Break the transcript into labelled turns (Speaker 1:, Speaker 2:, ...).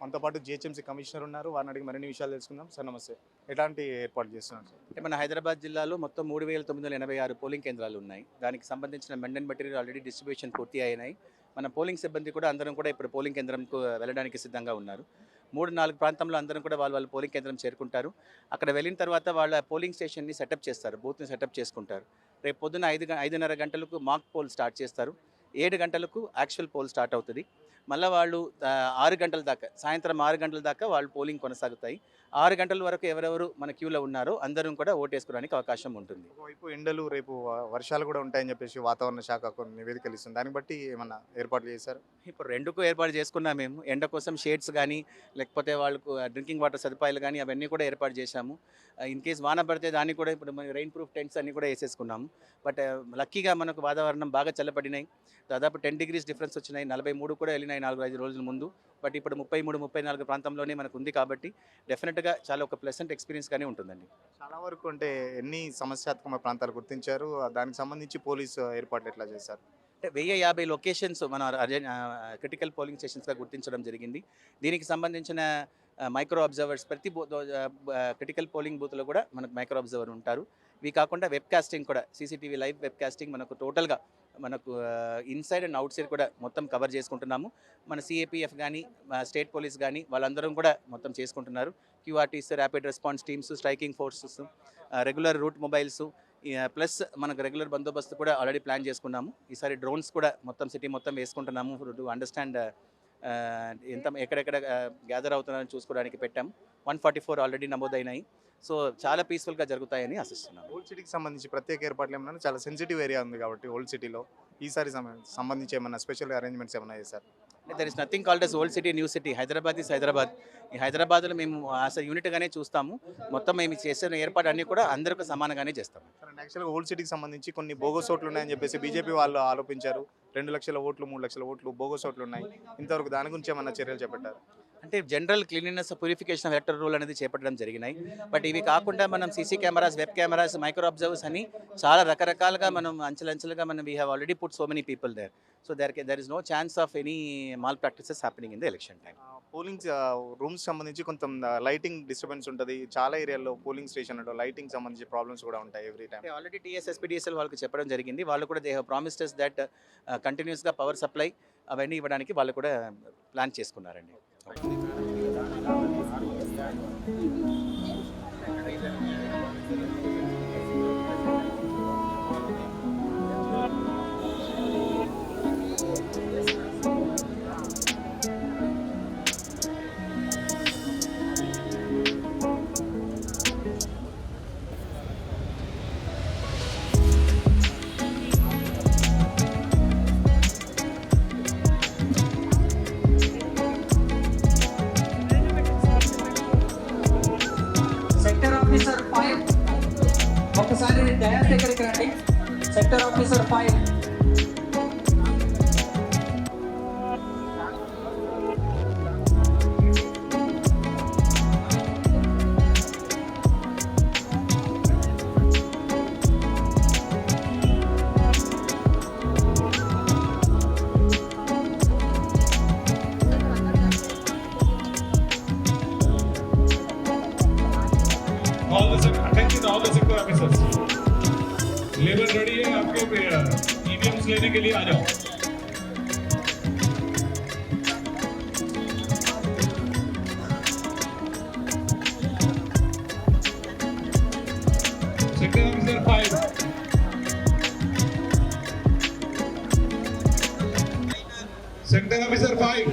Speaker 1: మనతో పాటు GHMC commissioner ఉన్నారు. వారిని అడిగి మరిన్ని విషయాలు తెలుసుకుందాం. సార్ నమస్తే. ఎలాంటి ఏర్పాటు చేస్తున్నారు సార్?
Speaker 2: అంటే మన హైదరాబాద్ జిల్లాలో మొత్తం 3,986 పోలింగ్ కేంద్రాలు ఉన్నాయి. దానికి సంబంధించిన మెండెన్ మెటీరియల్ ఆల్రెడీ డిస్ట్రిబ్యూషన్ పూర్తి అయినాయి. మన పోలింగ్ సిబ్బంది కూడా అందరం కూడా ఇప్పుడు పోలింగ్ కేంద్రంకు వెళ్ళడానికి సిద్ధంగా ఉన్నారు. 3-4 ప్రాంతంలో అందరం కూడా వాళ్ళ పోలింగ్ కేంద్రం చేరుకుంటారు. అక్కడ వెళ్ళిన తర్వాత వాళ్ళ పోలింగ్ స్టేషన్ని సెటప్ చేస్తారు, బూత్ని సెటప్ చేసుకుంటారు. రేపు పొద్దున్న 5:30 గంటలకు మాక్ పోల్ స్టార్ట్ చేస్తారు. 7 గంటలకు యాక్చువల్ పోల్ స్టార్ట్ అవుతుంది. మళ్ళీ వాళ్ళు 6 గంటల దాకా, సాయంత్రం 6 గంటల దాకా వాళ్ళు పోలింగ్ కొనసాగుతాయి. 6 గంటల వరకు ఎవరెవరు మన క్యూలో ఉన్నారో అందరం కూడా ఓటేసుకోవడానికి అవకాశం ఉంటుంది.
Speaker 1: ఒకవైపు ఎండలు, రేపు వర్షాలు కూడా ఉంటాయని చెప్పేసి వాతావరణ శాఖ కొన్ని నివేదికలు ఇస్తుంది. దాన్ని బట్టి ఏమన్నా ఏర్పాట్లు చేశారు?
Speaker 2: ఇప్పుడు రెండుకు ఏర్పాటు చేసుకున్నాం మేము. ఎండ కోసం షేడ్స్ కానీ, లేకపోతే వాళ్ళకు డ్రింకింగ్ వాటర్ సదుపాయాలు కానీ అవన్నీ కూడా ఏర్పాటు చేశాము. ఇన్ కేస్ వాన పడితే దాన్ని కూడా ఇప్పుడు మన రెయిన్ ప్రూఫ్ టెంట్స్ అన్నీ కూడా వేసేసుకున్నాము. బట్ లక్కీగా మనకు వాతావరణం బాగా చల్లబడినాయి. దాదాపు 10 degrees డిఫరెన్స్ వచ్చినాయి. 43 కూడా వెళ్ళినాయి 4-5 రోజుల ముందు. బట్ ఇప్పుడు 33-34 ప్రాంతంలోనే మనకు ఉంది కాబట్టి డెఫినెట్గా చాలా ఒక ప్లెసెంట్ ఎక్స్పీరియన్స్గానే ఉంటుందండి.
Speaker 1: చాలా వరకు అంటే ఎన్ని సమస్యాత్మక ప్రాంతాలు గుర్తించారు? దానికి సంబంధించి పోలీసు ఏర్పాట్లు ఎట్లా చేశారు?
Speaker 2: అంటే 1050 లొకేషన్స్ మన క్రిటికల్ పోలింగ్ స్టేషన్స్గా గుర్తించడం జరిగింది. దీనికి సంబంధించిన మైక్రో అబ్జర్వర్స్ ప్రతి క్రిటికల్ పోలింగ్ బూత్లో కూడా మనకు మైక్రో అబ్జర్వర్ ఉంటారు. ఇవి కాకుండా వెబ్ కాస్టింగ్ కూడా, సీసీటీవీ లైవ్ వెబ్ కాస్టింగ్ మనకు టోటల్గా మనకు ఇన్సైడ్ అండ్ అవుట్ సైడ్ కూడా మొత్తం కవర్ చేసుకుంటున్నాము. మన సిఏపిఎఫ్ కానీ, స్టేట్ పోలీస్ కానీ వాళ్ళందరం కూడా మొత్తం చేసుకుంటున్నారు. QRTs, rapid response teams, striking forces, regular route mobiles, plus మనకు రెగ్యులర్ బందోబస్తు కూడా ఆల్రెడీ ప్లాన్ చేసుకున్నాము. ఈసారి డ్రోన్స్ కూడా మొత్తం సిటీ మొత్తం వేసుకుంటున్నాము టు అండర్స్టాండ్ ఎక్కడెక్కడ గ్యాదర్ అవుతున్నారని చూసుకోవడానికి పెట్టాము. 144 ఆల్రెడీ నమోదైనాయి. సో చాలా పీస్ఫుల్గా జరుగుతాయని ఆశిస్తున్నాం.
Speaker 1: ఓల్డ్ సిటీకి సంబంధించి ప్రత్యేక ఏర్పాట్లు ఏమన్నా? చాలా సెన్సిటివ్ ఏరియా ఉంది కాబట్టి ఓల్డ్ సిటీలో ఈసారి సంబంధించి ఏమన్నా స్పెషల్ అరేంజ్మెంట్స్ ఏమన్నా చేశారు?
Speaker 2: There is nothing called as old city, new city. Hyderabad is Hyderabad. ఈ హైదరాబాద్లో మేము అసలు యూనిట్గానే చూస్తాము. మొత్తం మేము చేసిన ఏర్పాటు అన్నీ కూడా అందరికీ సమానంగానే చేస్తాము.
Speaker 1: యాక్చువల్గా ఓల్డ్ సిటీకి సంబంధించి కొన్ని బోగస్ ఓట్లు ఉన్నాయని చెప్పేసి బీజేపీ వాళ్ళు ఆరోపించారు. 2 లక్షల ఓట్లు, 3 లక్షల ఓట్లు బోగస్ ఓట్లు ఉన్నాయి. ఇంతవరకు దాని గురించి ఏమన్నా చర్యలు చేపట్టారు?
Speaker 2: అంటే general cleanliness, purification of electoral roll అనేది చేపట్టడం జరిగినాయి. బట్ ఇవి కాకుండా మనం CC cameras, web cameras, micro observers అని చాలా రకరకాలుగా మనం అంచెలంచెలుగా మనం we have already put so many people there. So there is no chance of any malpractices happening in the election time.
Speaker 1: Polling rooms సంబంధించి కొంత లైటింగ్ డిస్టర్బెన్స్ ఉంటుంది. చాలా ఏరియాలో పోలింగ్ స్టేషన్లో లైటింగ్ సంబంధించి ప్రాబ్లమ్స్ కూడా ఉంటాయి ఎవ్రీ టైం.
Speaker 2: ఆల్రెడీ టీఎస్ఎస్పీడీఎస్ఎల్ వాళ్ళకి చెప్పడం జరిగింది. వాళ్ళు కూడా they have promised us that కంటిన్యూస్గా పవర్ సప్లై అవన్నీ ఇవ్వడానికి వాళ్ళు కూడా ప్లాన్ చేసుకున్నారండి.
Speaker 3: సెక్టర్ ఆఫీసర్ 5 ఒకసారి డయాస్ దగ్గరికి రండి. Sector officer 5.
Speaker 4: Attention all the sector officers. Labour ready है, आपके ईवीएम्स लेने के लिए आ जाओ. Sector officer 5. Sector officer 5.